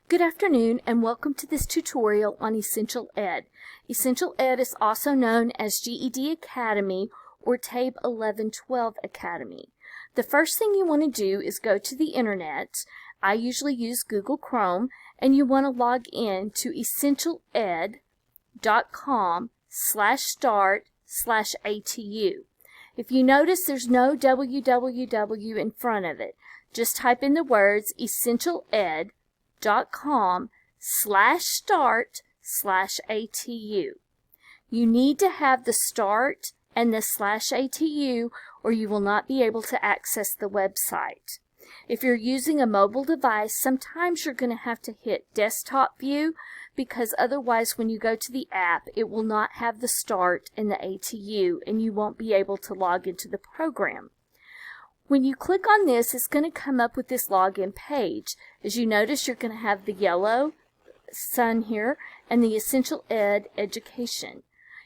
Good afternoon and welcome to this tutorial on Essential Ed. Essential Ed is also known as GED Academy or TABE 1112 Academy. The first thing you want to do is go to the internet. I usually use Google Chrome, and you want to log in to essentialed.com/start/ATU. If you notice there's no www in front of it, just type in the words essentialed.com/start/ATU. You need to have the start and the /ATU or you will not be able to access the website. If you're using a mobile device, sometimes you're going to have to hit desktop view because otherwise when you go to the app, it will not have the start and the ATU and you won't be able to log into the program. When you click on this, it's going to come up with this login page. As you notice, you're going to have the yellow sun here and the Essential Ed Education.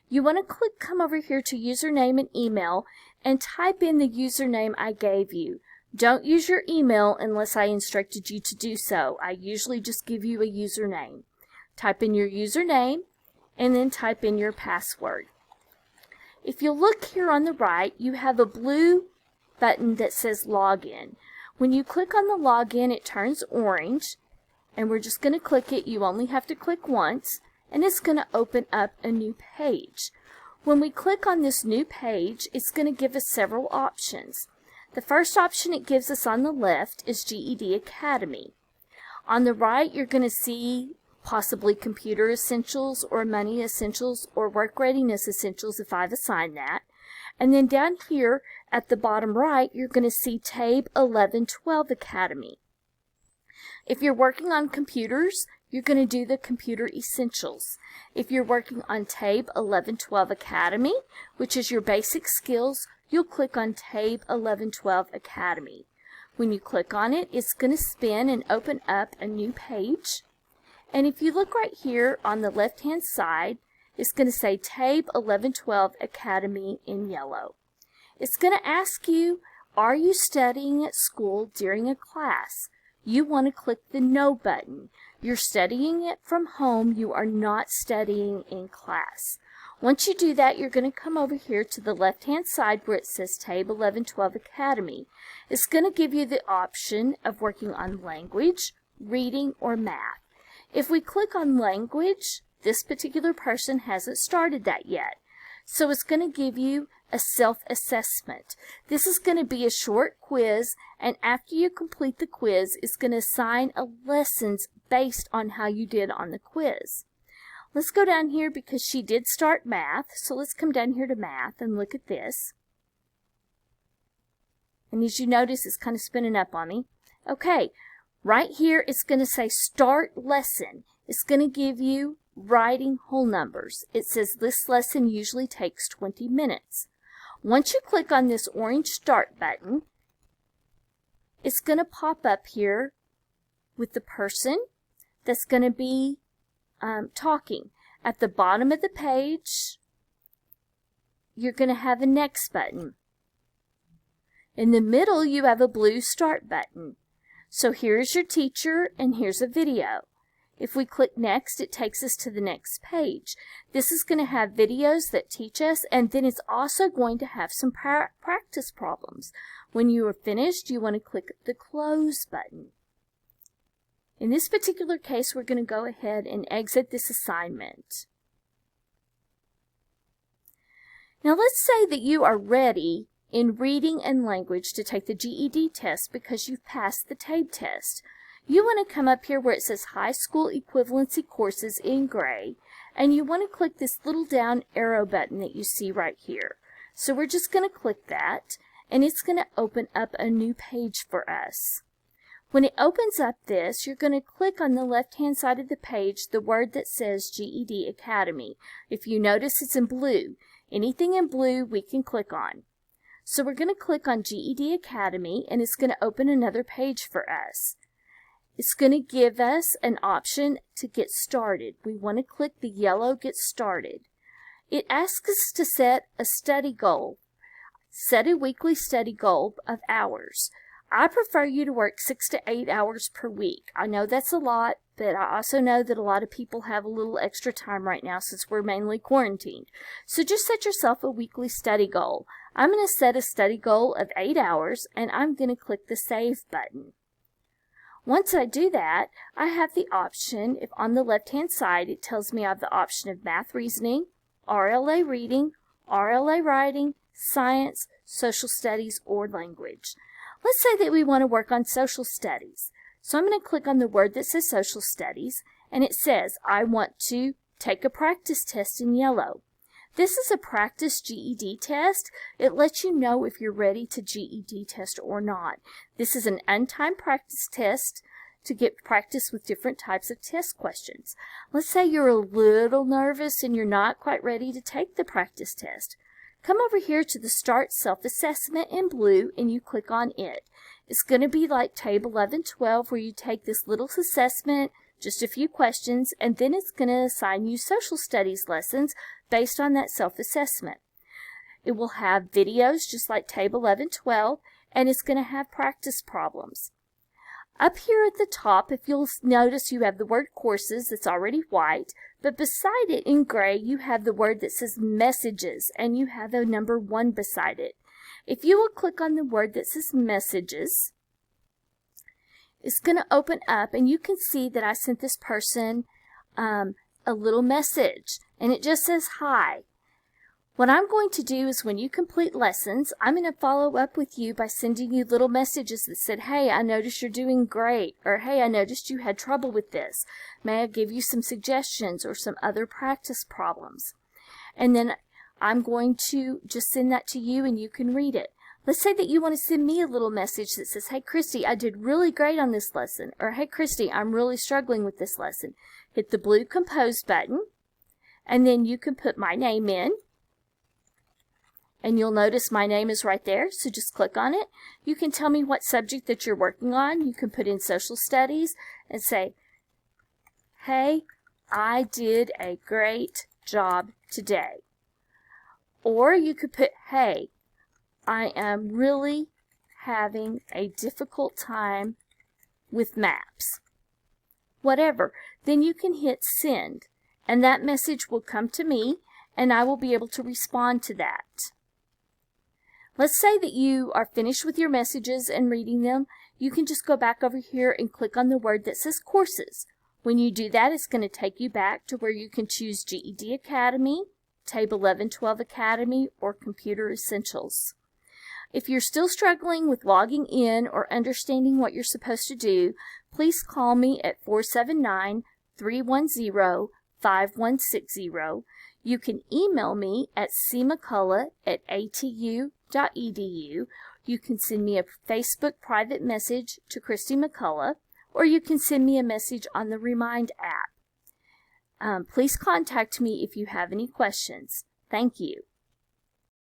You want to come over here to username and email and type in the username I gave you. Don't use your email unless I instructed you to do so. I usually just give you a username. Type in your username and then type in your password. If you look here on the right, you have a blue button that says login. When you click on the login, it turns orange and we're just going to click it. You only have to click once and it's going to open up a new page. When we click on this new page, it's going to give us several options. The first option it gives us on the left is GED Academy. On the right, you're going to see possibly Computer Essentials or Money Essentials or Work Readiness Essentials if I've assigned that. And then down here at the bottom right, you're going to see TABE 1112 Academy. If you're working on computers, you're going to do the Computer Essentials. If you're working on TABE 1112 Academy, which is your basic skills, you'll click on TABE 1112 Academy. When you click on it, it's going to spin and open up a new page. And if you look right here on the left-hand side, it's going to say TABE 1112 Academy in yellow. It's going to ask you, are you studying at school during a class? You want to click the No button. You're studying it from home. You are not studying in class. Once you do that, you're going to come over here to the left-hand side where it says TABE 1112 Academy. It's going to give you the option of working on language, reading, or math. If we click on language, this particular person hasn't started that yet. So it's going to give you a self-assessment. This is going to be a short quiz, and after you complete the quiz, it's going to assign lessons based on how you did on the quiz. Let's go down here because she did start math, so let's come down here to math and look at this. And as you notice, it's kind of spinning up on me. Okay, right here it's going to say Start Lesson. It's going to give you writing whole numbers. It says this lesson usually takes 20 minutes. Once you click on this orange Start button, it's going to pop up here with the person that's going to be talking. At the bottom of the page, you're going to have a Next button. In the middle, you have a blue Start button. So here's your teacher and here's a video. If we click Next, it takes us to the next page. This is going to have videos that teach us, and then it's also going to have some practice problems. When you are finished, you want to click the Close button. In this particular case, we're going to go ahead and exit this assignment. Now let's say that you are ready in reading and language to take the GED test because you've passed the TABE test. You want to come up here where it says High School Equivalency Courses in gray, and you want to click this little down arrow button that you see right here. So we're just going to click that, and it's going to open up a new page for us. When it opens up this, you're going to click on the left-hand side of the page the word that says GED Academy. If you notice, it's in blue. Anything in blue we can click on. So we're going to click on GED Academy, and it's going to open another page for us. It's going to give us an option to get started. We want to click the yellow Get Started. It asks us to set a study goal. Set a weekly study goal of hours. I prefer you to work 6 to 8 hours per week. I know that's a lot, but I also know that a lot of people have a little extra time right now since we're mainly quarantined. So just set yourself a weekly study goal. I'm going to set a study goal of 8 hours, and I'm going to click the Save button. Once I do that, I have the option, if on the left-hand side, it tells me I have the option of Math Reasoning, RLA Reading, RLA Writing, Science, Social Studies, or Language. Let's say that we want to work on Social Studies. So I'm going to click on the word that says Social Studies, and it says I want to take a practice test in yellow. This is a practice GED test. It lets you know if you're ready to GED test or not. This is an untimed practice test to get practice with different types of test questions. Let's say you're a little nervous and you're not quite ready to take the practice test. Come over here to the Start Self-Assessment in blue and you click on it. It's going to be like Table 11-12 where you take this little assessment, just a few questions, and then it's going to assign you social studies lessons based on that self-assessment. It will have videos just like Table 11-12, and it's going to have practice problems. Up here at the top, if you'll notice, you have the word Courses that's already white, but beside it in gray you have the word that says Messages, and you have a number 1 beside it. If you will click on the word that says Messages, it's going to open up, and you can see that I sent this person a little message, and it just says hi. What I'm going to do is when you complete lessons, I'm going to follow up with you by sending you little messages that said, hey, I noticed you're doing great, or hey, I noticed you had trouble with this. May I give you some suggestions or some other practice problems? And then I'm going to just send that to you and you can read it. Let's say that you want to send me a little message that says, hey, Christy, I did really great on this lesson. Or, hey, Christy, I'm really struggling with this lesson. Hit the blue Compose button, and then you can put my name in. And you'll notice my name is right there, so just click on it. You can tell me what subject that you're working on. You can put in Social Studies and say, hey, I did a great job today. Or you could put, hey, I am really having a difficult time with maps. Whatever. Then you can hit Send, and that message will come to me, and I will be able to respond to that. Let's say that you are finished with your messages and reading them. You can just go back over here and click on the word that says Courses. When you do that, it's going to take you back to where you can choose GED Academy, Table 11-12 Academy, or Computer Essentials. If you're still struggling with logging in or understanding what you're supposed to do, please call me at 479-310-5160. You can email me at cmccullough@atu.edu. You can send me a Facebook private message to Christy McCullough, or you can send me a message on the Remind app. Please contact me if you have any questions. Thank you.